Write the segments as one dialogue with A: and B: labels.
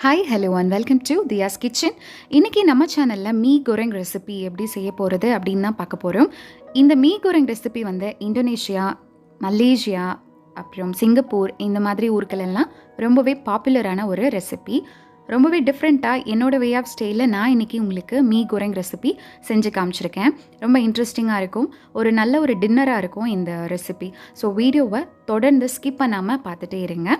A: Hi, hello and welcome to DEYA'S kitchen. இன்னைக்கு நம்ம சேனல்ல மீ கோரெங் ரெசிபி எப்படி செய்ய போகிறது அப்படின்னு தான் பார்க்க போகிறோம். இந்த மீ கோரெங் ரெசிபி வந்து இந்தோனேஷியா, மலேசியா, அப்புறம் சிங்கப்பூர் இந்த மாதிரி ஊர்களெல்லாம் ரொம்பவே பாப்புலரான ஒரு ரெசிபி. ரொம்பவே டிஃப்ரெண்ட்டாக என்னோட வே ஆஃப் ஸ்டைலில் நான் இன்றைக்கி உங்களுக்கு மீ கோரெங் ரெசிபி செஞ்சு காமிச்சிருக்கேன். ரொம்ப இன்ட்ரெஸ்டிங்காக இருக்கும், ஒரு நல்ல ஒரு டின்னராக இருக்கும் இந்த ரெசிபி. ஸோ வீடியோவை தொடர்ந்து ஸ்கிப் பண்ணாமல் பார்த்துட்டே இருங்க.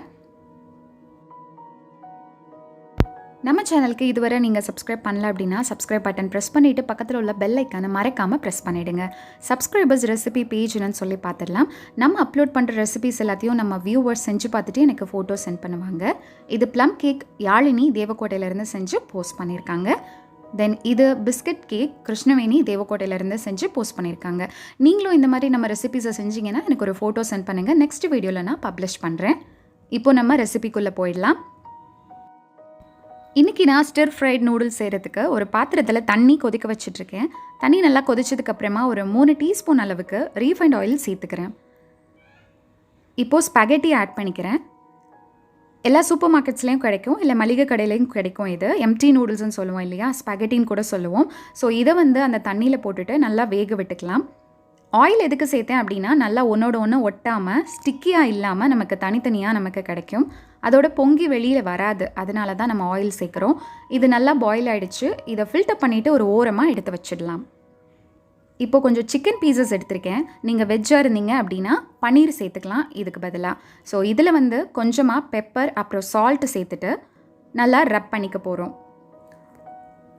A: நம்ம சேனலுக்கு இதுவரை நீங்கள் சப்ஸ்கிரைப் பண்ணல அப்படின்னா சப்ஸ்கிரைப் பட்டன் ப்ரெஸ் பண்ணிவிட்டு பக்கத்தில் உள்ள பெல் ஐக்கானை மறக்காமல் ப்ரெஸ் பண்ணிவிடுங்க. சப்ஸ்கிரைபர்ஸ் ரெசிபி பேஜ்னு சொல்லி பார்த்துடலாம். நம்ம அப்லோட் பண்ணுற ரெசிபிஸ் எல்லாத்தையும் நம்ம வியூவர்ஸ் செஞ்சு பார்த்துட்டு எனக்கு ஃபோட்டோ சென்ட் பண்ணுவாங்க. இது ப்ளம் கேக் யாழினி தேவக்கோட்டையிலேருந்து செஞ்சு போஸ்ட் பண்ணியிருக்காங்க. தென் இது பிஸ்கட் கேக் கிருஷ்ணவேணி தேவக்கோட்டையிலேருந்து செஞ்சு போஸ்ட் பண்ணியிருக்காங்க. நீங்களும் இந்த மாதிரி நம்ம ரெசிபிஸை செஞ்சிங்கன்னா எனக்கு ஒரு ஃபோட்டோ சென்ட் பண்ணுங்கள். நெக்ஸ்ட் வீடியோவில் நான் பப்ளிஷ் பண்ணுறேன். இப்போது நம்ம ரெசிபிக்குள்ளே போயிடலாம். இன்றைக்கி நான் ஸ்டிர் ஃப்ரைட் நூடுல்ஸ் செய்கிறதுக்கு ஒரு பாத்திரத்தில் தண்ணி கொதிக்க வச்சிட்ருக்கேன். தண்ணி நல்லா கொதிச்சதுக்கப்புறமா ஒரு 3 டீஸ்பூன் அளவுக்கு ரீஃபைண்ட் ஆயில் சேர்த்துக்கிறேன். இப்போது ஸ்பெகட்டி ஆட் பண்ணிக்கிறேன். எல்லா சூப்பர் மார்க்கெட்ஸ்லேயும் கிடைக்கும், இல்லை மளிகை கடையிலையும் கிடைக்கும். இது எம்டி நூடுல்ஸ்னு சொல்லுவோம் இல்லையா, ஸ்பெகட்டின்னு கூட சொல்லுவோம். ஸோ இதை வந்து அந்த தண்ணியில் போட்டுட்டு நல்லா வேக விட்டுக்கலாம். ஆயில் எதுக்கு சேர்த்தேன் அப்படின்னா நல்லா ஒன்றோட ஒன்று ஒட்டாமல் ஸ்டிக்கியாக இல்லாமல் நமக்கு தனித்தனியாக நமக்கு கிடைக்கும். அதோட பொங்கி வெளியில் வராது, அதனால தான் நம்ம ஆயில் சேர்க்குறோம். இது நல்லா பாயில் ஆகிடுச்சு. இதை ஃபில்டர் பண்ணிவிட்டு ஒரு ஓரமாக எடுத்து வச்சிடலாம். இப்போ கொஞ்சம் சிக்கன் பீசஸ் எடுத்திருக்கேன். நீங்கள் வெஜ்ஜாக இருந்தீங்க அப்படின்னா பன்னீர் சேர்த்துக்கலாம் இதுக்கு பதிலாக. ஸோ இதில் வந்து கொஞ்சமாக பெப்பர் அப்புறம் சால்ட்டு சேர்த்துட்டு நல்லா ரப் பண்ணிக்க போகிறோம்.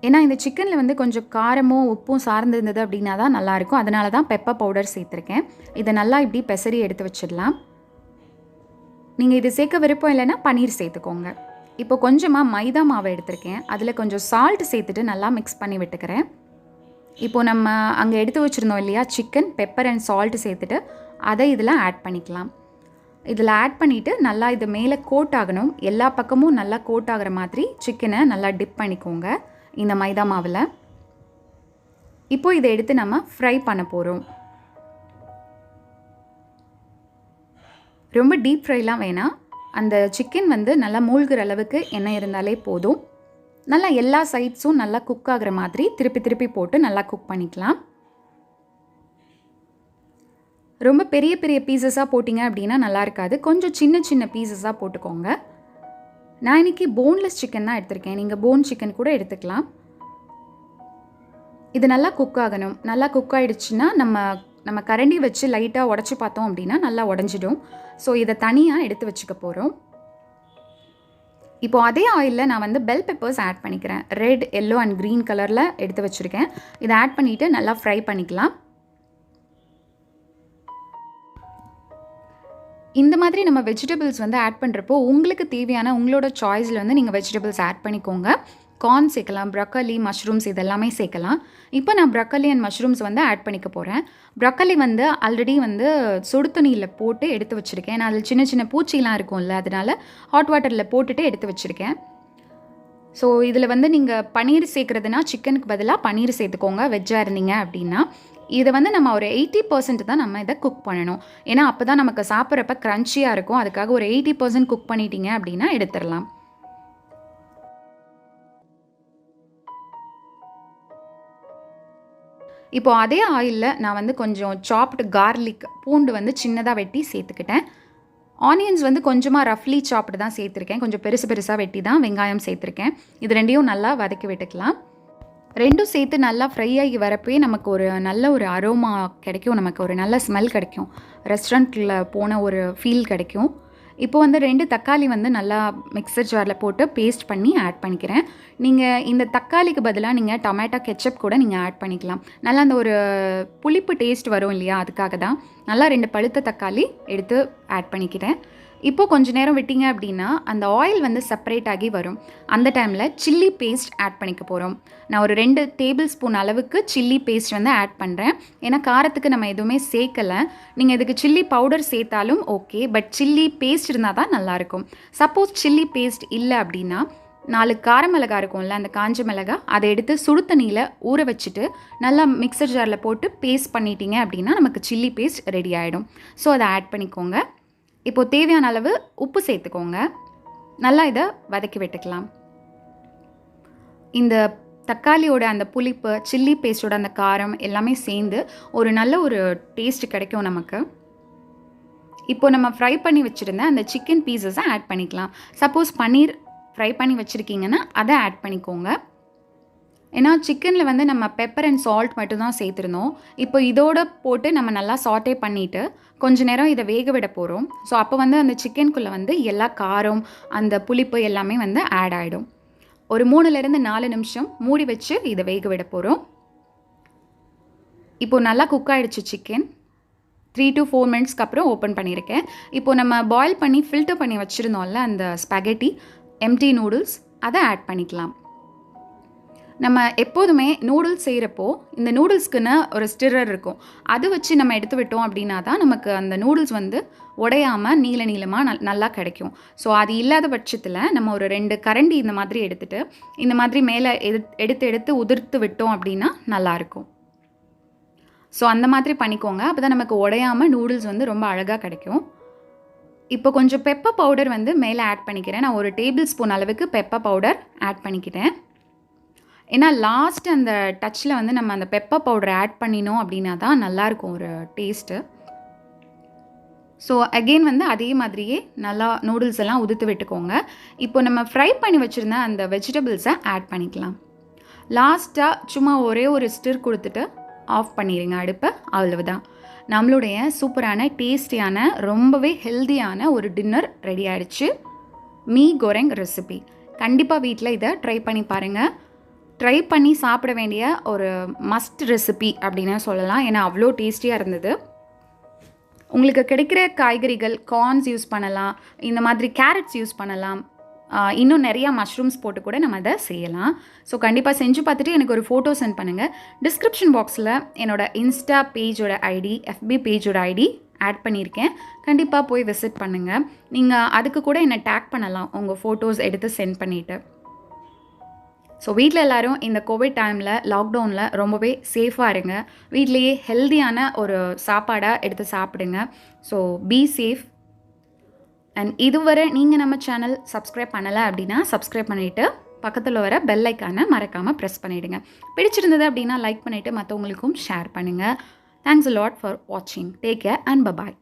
A: ஏன்னா இந்த சிக்கனில் வந்து கொஞ்சம் காரமும் உப்பும் சார்ந்து இருந்தது அப்படின்னா தான் நல்லாயிருக்கும். அதனால தான் பெப்பர் பவுடர் சேர்த்துருக்கேன். இதை நல்லா இப்படி பெசரி எடுத்து வச்சிடலாம். நீங்கள் இது சேர்க்க விருப்பம் இல்லைன்னா பன்னீர் சேர்த்துக்கோங்க. இப்போ கொஞ்சமாக மைதா மாவை எடுத்திருக்கேன். அதில் கொஞ்சம் சால்ட் சேர்த்துட்டு நல்லா மிக்ஸ் பண்ணி விட்டுக்கிறேன். இப்போது நம்ம அங்கே எடுத்து வச்சுருந்தோம் இல்லையா சிக்கன், பெப்பர் அண்ட் சால்ட்டு சேர்த்துட்டு அதை இதில் ஆட் பண்ணிக்கலாம். இதில் ஆட் பண்ணிவிட்டு நல்லா இது மேலே கோட் ஆகணும். எல்லா பக்கமும் நல்லா கோட் ஆகிற மாதிரி சிக்கனை நல்லா டிப் பண்ணிக்கோங்க இந்த மைதா மாவில். இப்போது இதை எடுத்து நம்ம ஃப்ரை பண்ண போகிறோம். ரொம்ப டீப் ஃப்ரைலாம் வேணாம். அந்த சிக்கன் வந்து நல்லா மூழ்கிற அளவுக்கு எண்ணெய் இருந்தாலே போதும். நல்லா எல்லா சைட்ஸும் நல்லா குக் ஆகிற மாதிரி திருப்பி திருப்பி போட்டு நல்லா குக் பண்ணிக்கலாம். ரொம்ப பெரிய பெரிய பீசஸாக போட்டிங்க அப்படின்னா நல்லா இருக்காது. கொஞ்சம் சின்ன சின்ன பீசஸாக போட்டுக்கோங்க. நான் இன்றைக்கி போன்லெஸ் சிக்கன் தான் எடுத்திருக்கேன். நீங்கள் போன் சிக்கன் கூட எடுத்துக்கலாம். இது நல்லா குக் ஆகணும். நல்லா குக் ஆகிடுச்சுன்னா நம்ம கரண்டி வச்சு லைட்டாக உடச்சி பார்த்தோம் அப்படின்னா நல்லா உடஞ்சிடும். ஸோ இதை தனியாக எடுத்து வச்சுக்க போகிறோம். இப்போது அதே ஆயிலில் நான் வந்து பெல் பெப்பர்ஸ் ஆட் பண்ணிக்கிறேன். ரெட், எல்லோ அண்ட் க்ரீன் கலரில் எடுத்து வச்சுருக்கேன். இதை ஆட் பண்ணிவிட்டு நல்லா ஃப்ரை பண்ணிக்கலாம். இந்த மாதிரி நம்ம வெஜிடபிள்ஸ் வந்து ஆட் பண்ணுறப்போ உங்களுக்கு தேவையான உங்களோட சாய்ஸில் வந்து நீங்கள் வெஜிடபிள்ஸ் ஆட் பண்ணிக்கோங்க. கார்ன் சேர்க்கலாம், ப்ரொக்கலி, மஷ்ரூம்ஸ் இதெல்லாமே சேர்க்கலாம். இப்போ நான் ப்ரொக்கலி அண்ட் மஷ்ரூம்ஸ் வந்து ஆட் பண்ணிக்க போகிறேன். ப்ரொக்கலி வந்து ஆல்ரெடி வந்து சுடு தண்ணியில் போட்டு எடுத்து வச்சுருக்கேன். நான் அதில் சின்ன சின்ன பூச்சிலாம் இருக்கும்ல, அதனால் ஹாட் வாட்டரில் போட்டுட்டு எடுத்து வச்சுருக்கேன். ஸோ இதில் வந்து நீங்கள் பன்னீர் சேர்க்குறதுனா சிக்கனுக்கு பதிலாக பன்னீர் சேர்த்துக்கோங்க வெஜ்ஜாக இருந்தீங்க அப்படின்னா. இதை வந்து நம்ம ஒரு 80% தான் நம்ம இதை குக் பண்ணணும். ஏன்னா அப்போ தான் நமக்கு சாப்பிட்றப்ப க்ரன்ச்சியாக இருக்கும். அதுக்காக ஒரு 80% குக் பண்ணிட்டீங்க அப்படின்னா எடுத்துடலாம். இப்போது அதே ஆயிலில் நான் வந்து கொஞ்சம் சாப்டு கார்லிக், பூண்டு வந்து சின்னதாக வெட்டி சேர்த்துக்கிட்டேன். ஆனியன்ஸ் வந்து கொஞ்சமாக ரஃப்லி சாப்டு தான் சேர்த்துருக்கேன். கொஞ்சம் பெருசு பெருசாக வெட்டி தான் வெங்காயம் சேர்த்துருக்கேன். இது ரெண்டையும் நல்லா வதக்கி விட்டுக்கலாம். ரெண்டும் சேர்த்து நல்லா ஃப்ரை ஆகி வரப்பே நமக்கு ஒரு நல்ல ஒரு அரோமா கிடைக்கும். நமக்கு ஒரு நல்ல ஸ்மெல் கிடைக்கும். ரெஸ்டாரண்ட்டில் போன ஒரு ஃபீல் கிடைக்கும். இப்போ வந்து 2 தக்காளி வந்து நல்லா மிக்சர் ஜாரில் போட்டு பேஸ்ட் பண்ணி ஆட் பண்ணிக்கிறேன். நீங்கள் இந்த தக்காளிக்கு பதிலாக நீங்கள் டொமேட்டோ கெச்சப் கூட நீங்கள் ஆட் பண்ணிக்கலாம். நல்லா அந்த ஒரு புளிப்பு டேஸ்ட் வரும் இல்லையா, அதுக்காக தான். நல்லா 2 பழுத்த தக்காளி எடுத்து ஆட் பண்ணிக்கிறேன். இப்போது கொஞ்சம் நேரம் விட்டிங்க அப்படின்னா அந்த ஆயில் வந்து செப்பரேட் ஆகி வரும். அந்த டைமில் சில்லி பேஸ்ட் ஆட் பண்ணிக்க போகிறோம். நான் ஒரு 2 டேபிள் ஸ்பூன் அளவுக்கு சில்லி பேஸ்ட் வந்து ஆட் பண்ணுறேன். ஏன்னா காரத்துக்கு நம்ம எதுவுமே சேர்க்கலை. நீங்கள் இதுக்கு சில்லி பவுடர் சேர்த்தாலும் ஓகே, பட் சில்லி பேஸ்ட் இருந்தால் தான் நல்லாயிருக்கும். சப்போஸ் சில்லி பேஸ்ட் இல்லை அப்படின்னா 4 கார மிளகா இருக்கும்ல, அந்த காஞ்ச மிளகா அதை எடுத்து சுடு தண்ணியில் ஊற வச்சுட்டு நல்லா மிக்சர் ஜாரில் போட்டு பேஸ்ட் பண்ணிட்டீங்க அப்படின்னா நமக்கு சில்லி பேஸ்ட் ரெடி ஆகிடும். ஸோ அதை ஆட் பண்ணிக்கோங்க. இப்போது தேவையான அளவு உப்பு சேர்த்துக்கோங்க. நல்லா இதை வதக்கி விட்டுக்கலாம். இந்த தக்காளியோட அந்த புளிப்பு, சில்லி பேஸ்ட்டோட அந்த காரம் எல்லாமே சேர்ந்து ஒரு நல்ல ஒரு டேஸ்ட் கிடைக்கும் நமக்கு. இப்போ நம்ம ஃப்ரை பண்ணி வச்சுருந்த அந்த சிக்கன் பீசஸை ஆட் பண்ணிக்கலாம். சப்போஸ் பன்னீர் ஃப்ரை பண்ணி வச்சுருக்கீங்கன்னா அதை ஆட் பண்ணிக்கோங்க. ஏன்னா சிக்கனில் வந்து நம்ம பெப்பர் அண்ட் சால்ட் மட்டும் தான் சேர்த்துருந்தோம். இப்போ இதோட போட்டு நம்ம நல்லா சாட்டே பண்ணிவிட்டு கொஞ்ச நேரம் இதை வேக விட போகிறோம். ஸோ அப்போ வந்து அந்த சிக்கனுக்குள்ளே வந்து எல்லா காரம், அந்த புளிப்பு எல்லாமே வந்து ஆட் ஆகிடும். ஒரு 3லேருந்து 4 நிமிஷம் மூடி வச்சு இதை வேக விட போகிறோம். இப்போது நல்லா குக் ஆகிடுச்சு சிக்கன். 3 to 4 மினிட்ஸ்க்கு அப்புறம் ஓப்பன் பண்ணியிருக்கேன். இப்போது நம்ம பாயில் பண்ணி ஃபில்டர் பண்ணி வச்சுருந்தோம்ல அந்த ஸ்பெகட்டி எம்டி நூடுல்ஸ், அதை ஆட் பண்ணிக்கலாம். நம்ம எப்போதுமே நூடுல்ஸ் செய்கிறப்போ இந்த நூடுல்ஸ்க்குன்னு ஒரு ஸ்டிரர் இருக்கும். அது வச்சு நம்ம எடுத்து விட்டோம் அப்படின்னா தான் நமக்கு அந்த நூடுல்ஸ் வந்து உடையாமல் நீளமாக நல்லா கிடைக்கும். ஸோ அது இல்லாத பட்சத்தில் நம்ம ஒரு 2 கரண்டி இந்த மாதிரி எடுத்துகிட்டு இந்த மாதிரி மேலே எடுத்து உதிர்த்து விட்டோம் அப்படின்னா நல்லாயிருக்கும். ஸோ அந்த மாதிரி பண்ணிக்கோங்க. அப்போ தான் நமக்கு உடையாமல் நூடுல்ஸ் வந்து ரொம்ப அழகாக கிடைக்கும். இப்போ கொஞ்சம் பெப்பர் பவுடர் வந்து மேலே ஆட் பண்ணிக்கிறேன். நான் ஒரு டேபிள் ஸ்பூன் அளவுக்கு பெப்பர் பவுடர் ஆட் பண்ணிக்கிட்டேன். ஏன்னா லாஸ்ட் அந்த டச்சில் வந்து நம்ம அந்த பெப்பர் பவுடரை ஆட் பண்ணினோம் அப்படின்னா தான் நல்லாயிருக்கும் ஒரு டேஸ்ட்டு. ஸோ அகெயின் வந்து அதே மாதிரியே நல்லா நூடுல்ஸ் எல்லாம் உதுத்து விட்டுக்கோங்க. இப்போ நம்ம ஃப்ரை பண்ணி வச்சுருந்த அந்த வெஜிடபிள்ஸை ஆட் பண்ணிக்கலாம். லாஸ்ட்டாக சும்மா ஒரே ஒரு ஸ்டிர் கொடுத்துட்டு ஆஃப் பண்ணிடுங்க அடுப்பை. அவ்வளவுதான், நம்மளுடைய சூப்பரான டேஸ்டியான ரொம்பவே ஹெல்தியான ஒரு டின்னர் ரெடி ஆகிடுச்சு. மீ கோரெங் ரெசிபி கண்டிப்பாக வீட்டில் இதை ட்ரை பண்ணி பாருங்கள். ட்ரை பண்ணி சாப்பிட வேண்டிய ஒரு மஸ்ட் ரெசிபி அப்படின்னு சொல்லலாம். ஏன்னா அவ்வளோ டேஸ்டியாக இருந்தது. உங்களுக்கு கிடைக்கிற காய்கறிகள் கார்ன்ஸ் யூஸ் பண்ணலாம், இந்த மாதிரி கேரட்ஸ் யூஸ் பண்ணலாம், இன்னும் நிறையா மஷ்ரூம்ஸ் போட்டு கூட நம்ம அதை செய்யலாம். ஸோ கண்டிப்பாக செஞ்சு பார்த்துட்டு எனக்கு ஒரு ஃபோட்டோ சென்ட் பண்ணுங்கள். டிஸ்கிரிப்ஷன் பாக்ஸில் என்னோடய இன்ஸ்டா பேஜோட ஐடி, எஃபி பேஜோட ஐடி ஆட் பண்ணியிருக்கேன். கண்டிப்பாக போய் விசிட் பண்ணுங்கள். நீங்கள் அதுக்கு கூட என்னை டேக் பண்ணலாம் உங்கள் ஃபோட்டோஸ் எடுத்து சென்ட் பண்ணிவிட்டு. ஸோ வீட்டில் எல்லோரும் இந்த கோவிட் டைமில் லாக்டவுனில் ரொம்பவே சேஃபாக இருங்க. வீட்லேயே ஹெல்தியான ஒரு சாப்பாடாக எடுத்து சாப்பிடுங்க. So be safe. அண்ட் இதுவரை நீங்கள் நம்ம சேனல் சப்ஸ்கிரைப் பண்ணலை அப்படின்னா சப்ஸ்கிரைப் பண்ணிவிட்டு பக்கத்தில் வர பெல் ஐக்கானை மறக்காமல் ப்ரெஸ் பண்ணிவிடுங்க. பிடிச்சிருந்தது அப்படின்னா லைக் பண்ணிவிட்டு மற்றவங்களுக்கும் ஷேர் பண்ணுங்கள். தேங்க்ஸ் a lot ஃபார் வாட்சிங். Take care and bye bye.